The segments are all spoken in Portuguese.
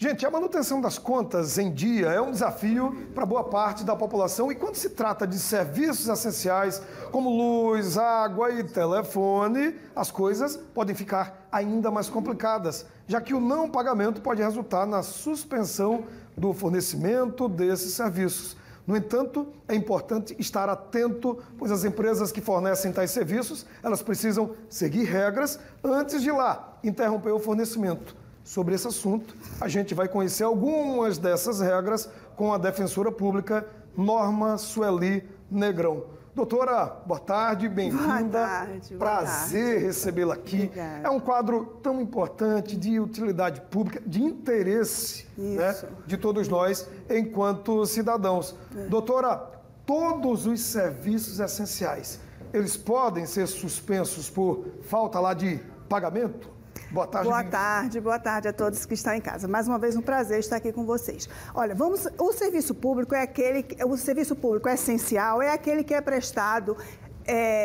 Gente, a manutenção das contas em dia é um desafio para boa parte da população e quando se trata de serviços essenciais como luz, água e telefone, as coisas podem ficar ainda mais complicadas, já que o não pagamento pode resultar na suspensão do fornecimento desses serviços. No entanto, é importante estar atento, pois as empresas que fornecem tais serviços, elas precisam seguir regras antes de lá interromper o fornecimento. Sobre esse assunto, a gente vai conhecer algumas dessas regras com a defensora pública Norma Sueli Negrão. Doutora, boa tarde, bem-vinda. Boa tarde. Prazer recebê-la aqui. Obrigada. É um quadro tão importante, de utilidade pública, de interesse, né, de todos nós enquanto cidadãos. Doutora, todos os serviços essenciais, eles podem ser suspensos por falta lá de pagamento? Boa tarde. Boa tarde a todos que estão em casa. Mais uma vez um prazer estar aqui com vocês. Olha, o serviço público o serviço público essencial é aquele que é prestado.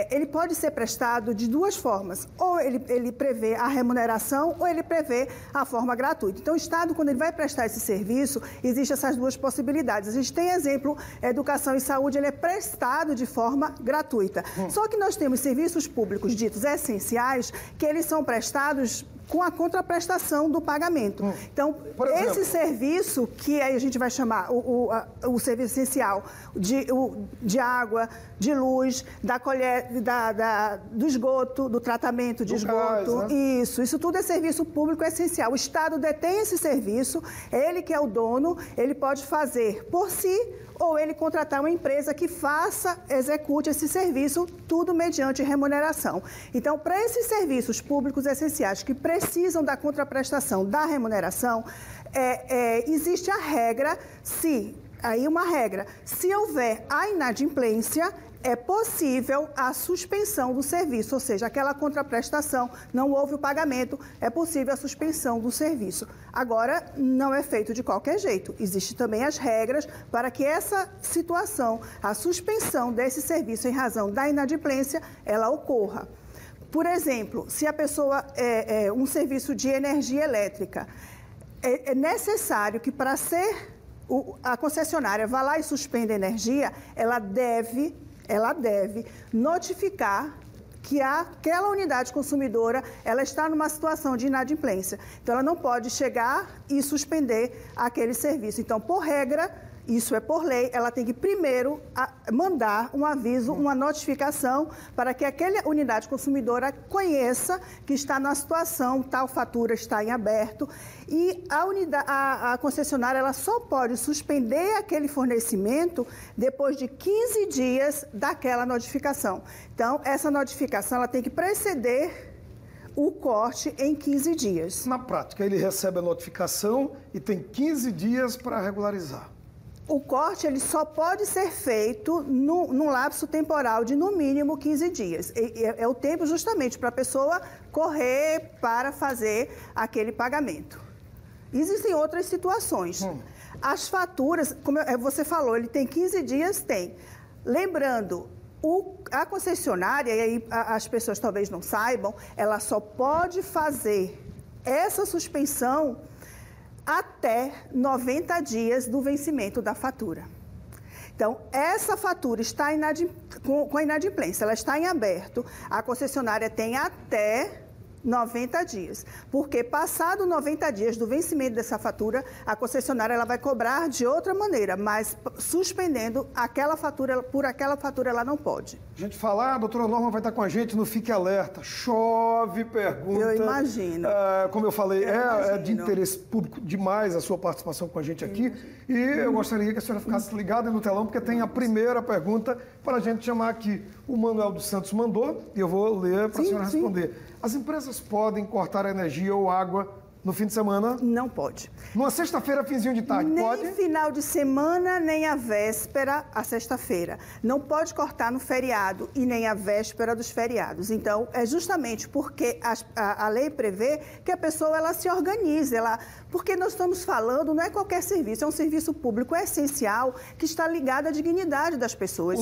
Ele pode ser prestado de duas formas, ou ele prevê a remuneração ou ele prevê a forma gratuita. Então, o Estado, quando ele vai prestar esse serviço, existem essas duas possibilidades. A gente tem exemplo, educação e saúde, ele é prestado de forma gratuita. Só que nós temos serviços públicos ditos essenciais, que eles são prestados com a contraprestação do pagamento. Então, esse serviço, que aí a gente vai chamar o serviço essencial de água, de luz, do esgoto, do tratamento de esgoto, gás, né? Isso tudo é serviço público essencial. O Estado detém esse serviço, ele que é o dono, ele pode fazer por si ou ele contratar uma empresa que execute esse serviço, tudo mediante remuneração. Então, para esses serviços públicos essenciais que precisam da contraprestação da remuneração, existe a regra, se houver a inadimplência, é possível a suspensão do serviço, ou seja, aquela contraprestação, não houve o pagamento, é possível a suspensão do serviço. Agora, não é feito de qualquer jeito. Existem também as regras para que essa situação, a suspensão desse serviço em razão da inadimplência, ela ocorra. Por exemplo, se a pessoa um serviço de energia elétrica, é necessário que para a concessionária vá lá e suspenda a energia, ela deve notificar que aquela unidade consumidora ela está numa situação de inadimplência. Então, ela não pode chegar e suspender aquele serviço. Então, por regra, isso é por lei, ela tem que primeiro mandar um aviso, uma notificação, para que aquela unidade consumidora conheça que está na situação, tal fatura está em aberto, e a concessionária ela só pode suspender aquele fornecimento depois de 15 dias daquela notificação. Então, essa notificação ela tem que preceder o corte em 15 dias. Na prática, ele recebe a notificação e tem 15 dias para regularizar. O corte ele só pode ser feito num lapso temporal de, no mínimo, 15 dias. É o tempo justamente para a pessoa correr para fazer aquele pagamento. Existem outras situações. As faturas, como você falou, ele tem 15 dias? Tem. Lembrando, a concessionária, e aí as pessoas talvez não saibam, ela só pode fazer essa suspensão até 90 dias do vencimento da fatura. Então, essa fatura está com a inadimplência, ela está em aberto, a concessionária tem até 90 dias, porque passado 90 dias do vencimento dessa fatura, a concessionária ela vai cobrar de outra maneira, mas suspendendo aquela fatura, por aquela fatura ela não pode. A gente fala, a doutora Norma vai estar com a gente no Fique Alerta, chove, pergunta. Eu imagino. Como eu falei, é de interesse público demais a sua participação com a gente aqui, e eu gostaria que a senhora ficasse ligada no telão, porque tem a primeira pergunta para a gente chamar aqui. O Manuel dos Santos mandou, e eu vou ler para a senhora responder. As empresas podem cortar a energia ou água no fim de semana? Não pode. Numa sexta-feira, finzinho de tarde, pode? Nem final de semana, nem a véspera, a sexta-feira. Não pode cortar no feriado e nem a véspera dos feriados. Então, é justamente porque a lei prevê que a pessoa ela se organize, porque nós estamos falando, não é qualquer serviço, é um serviço público essencial que está ligado à dignidade das pessoas.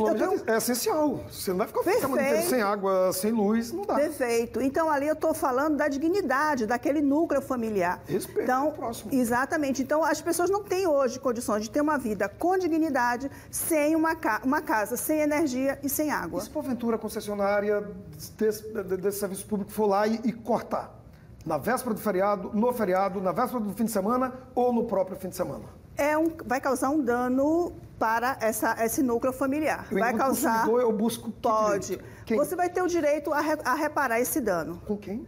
É essencial. Você não vai ficar muito tempo sem água, sem luz, não dá. Perfeito. Então, ali eu estou falando da dignidade daquele núcleo familiar familiar. Respeito Então, ao próximo. exatamente. Então, as pessoas não têm hoje condições de ter uma vida com dignidade, sem uma casa, sem energia e sem água. E se porventura a concessionária desse serviço público for lá e cortar? Na véspera do feriado, no feriado, na véspera do fim de semana ou no próprio fim de semana? Vai causar um dano para esse núcleo familiar. Vai causar. Consumidor, eu busco. Pode. Você vai ter o direito a reparar esse dano. Com quem?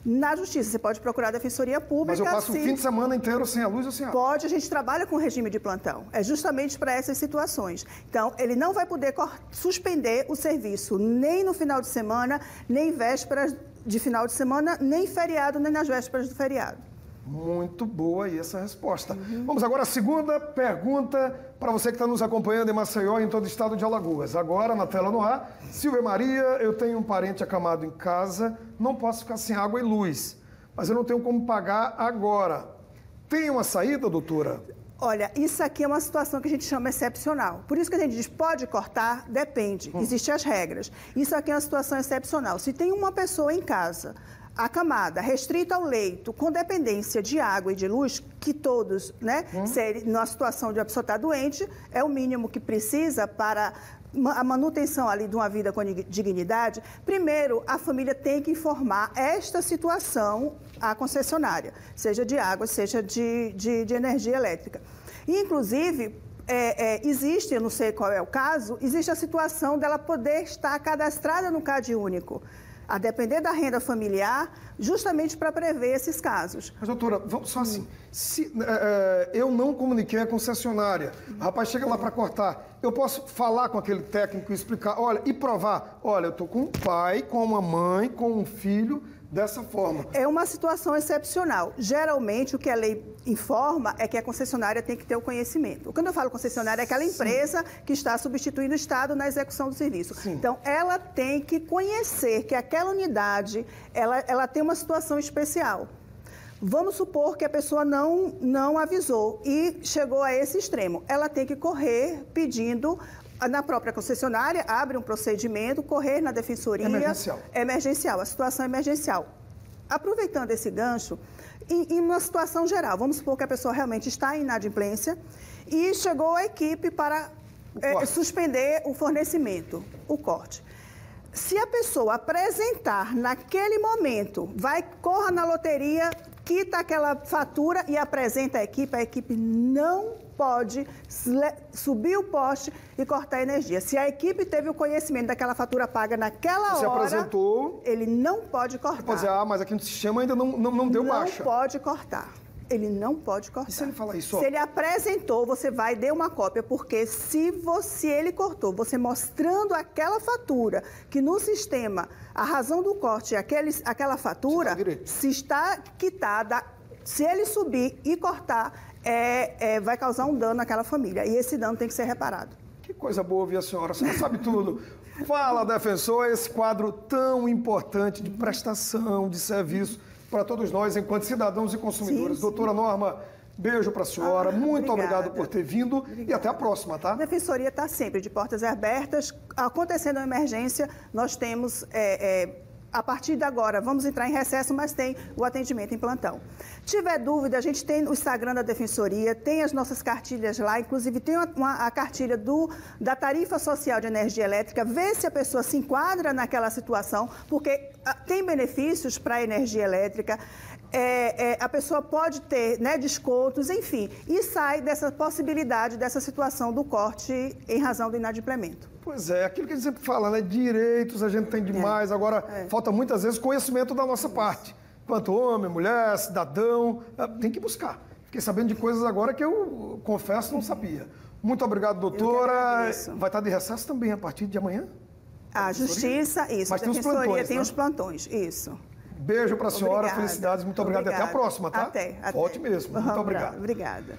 Na justiça. Você pode procurar a Defensoria Pública. Mas eu passo o fim de semana inteiro sem a luz ou sem a água? Pode, a gente trabalha com regime de plantão. É justamente para essas situações. Então, ele não vai poder suspender o serviço nem no final de semana, nem vésperas de final de semana, nem feriado, nem nas vésperas do feriado. Muito boa aí essa resposta. Vamos agora à segunda pergunta para você que está nos acompanhando em Maceió e em todo o estado de Alagoas. Agora, na tela no ar, Silvia Maria, eu tenho um parente acamado em casa, não posso ficar sem água e luz, mas eu não tenho como pagar agora. Tem uma saída, doutora? Olha, isso aqui é uma situação que a gente chama excepcional. Por isso que a gente diz, pode cortar? Depende. Existem as regras. Isso aqui é uma situação excepcional. Se tem uma pessoa em casa acamada, restrita ao leito, com dependência de água e de luz, que todos, né, numa situação de a pessoa estar doente, é o mínimo que precisa para a manutenção ali de uma vida com dignidade. Primeiro, a família tem que informar esta situação à concessionária, seja de água, seja de energia elétrica. E, inclusive, existe, eu não sei qual é o caso, existe a situação dela poder estar cadastrada no CAD único, a depender da renda familiar, justamente para prever esses casos. Mas, doutora, vamos só assim, se eu não comuniquei a concessionária, o rapaz chega lá para cortar, eu posso falar com aquele técnico e explicar, olha, e provar, olha, eu estou com um pai, com uma mãe, com um filho, dessa forma. É uma situação excepcional. Geralmente, o que a lei informa é que a concessionária tem que ter o conhecimento. Quando eu falo concessionária, é aquela empresa que está substituindo o Estado na execução do serviço. Sim. Então, ela tem que conhecer que aquela unidade, ela tem uma situação especial. Vamos supor que a pessoa não avisou e chegou a esse extremo. Ela tem que correr pedindo na própria concessionária, abre um procedimento, correr na defensoria. Emergencial. Emergencial, a situação emergencial. Aproveitando esse gancho, em uma situação geral, vamos supor que a pessoa realmente está em inadimplência e chegou a equipe para suspender o fornecimento, o corte. Se a pessoa apresentar naquele momento, corra na loteria, quita aquela fatura e apresenta a equipe não pode subir o poste e cortar a energia. Se a equipe teve o conhecimento daquela fatura paga naquela hora, apresentou, ele não pode cortar. Pode dizer, mas aqui no sistema ainda não deu baixa. Não pode cortar. Ele não pode cortar. E se ele falar isso? Se ele apresentou, você vai dar uma cópia, porque se ele cortou, você mostrando aquela fatura, que no sistema, a razão do corte é aquela fatura, se está quitada, se ele subir e cortar, vai causar um dano àquela família. E esse dano tem que ser reparado. Que coisa boa ouvir a senhora. A senhora sabe tudo. Fala, defensor, esse quadro tão importante de prestação de serviço para todos nós, enquanto cidadãos e consumidores. Sim. Doutora Norma, beijo para a senhora. Muito obrigado por ter vindo. Obrigada. E até a próxima, tá? A Defensoria está sempre de portas abertas. Acontecendo uma emergência, nós temos... a partir de agora, vamos entrar em recesso, mas tem o atendimento em plantão. Tiver dúvida, a gente tem o Instagram da Defensoria, tem as nossas cartilhas lá, inclusive tem a cartilha da tarifa social de energia elétrica, vê se a pessoa se enquadra naquela situação, porque tem benefícios para a energia elétrica, a pessoa pode ter, né, descontos, enfim, e sai dessa possibilidade, dessa situação do corte em razão do inadimplemento. Pois é, aquilo que a gente sempre fala, né? Direitos a gente tem demais, agora falta muitas vezes conhecimento da nossa parte. Quanto homem, mulher, cidadão, tem que buscar. Fiquei sabendo de coisas agora que eu confesso não sabia. Muito obrigado, doutora. Vai estar de recesso também a partir de amanhã? A Justiça, isso. Mas a Defensoria tem os plantões, isso. Beijo para a senhora, felicidades, muito obrigado e até a próxima, tá? Até. Volte mesmo, muito obrigado. Obrigada.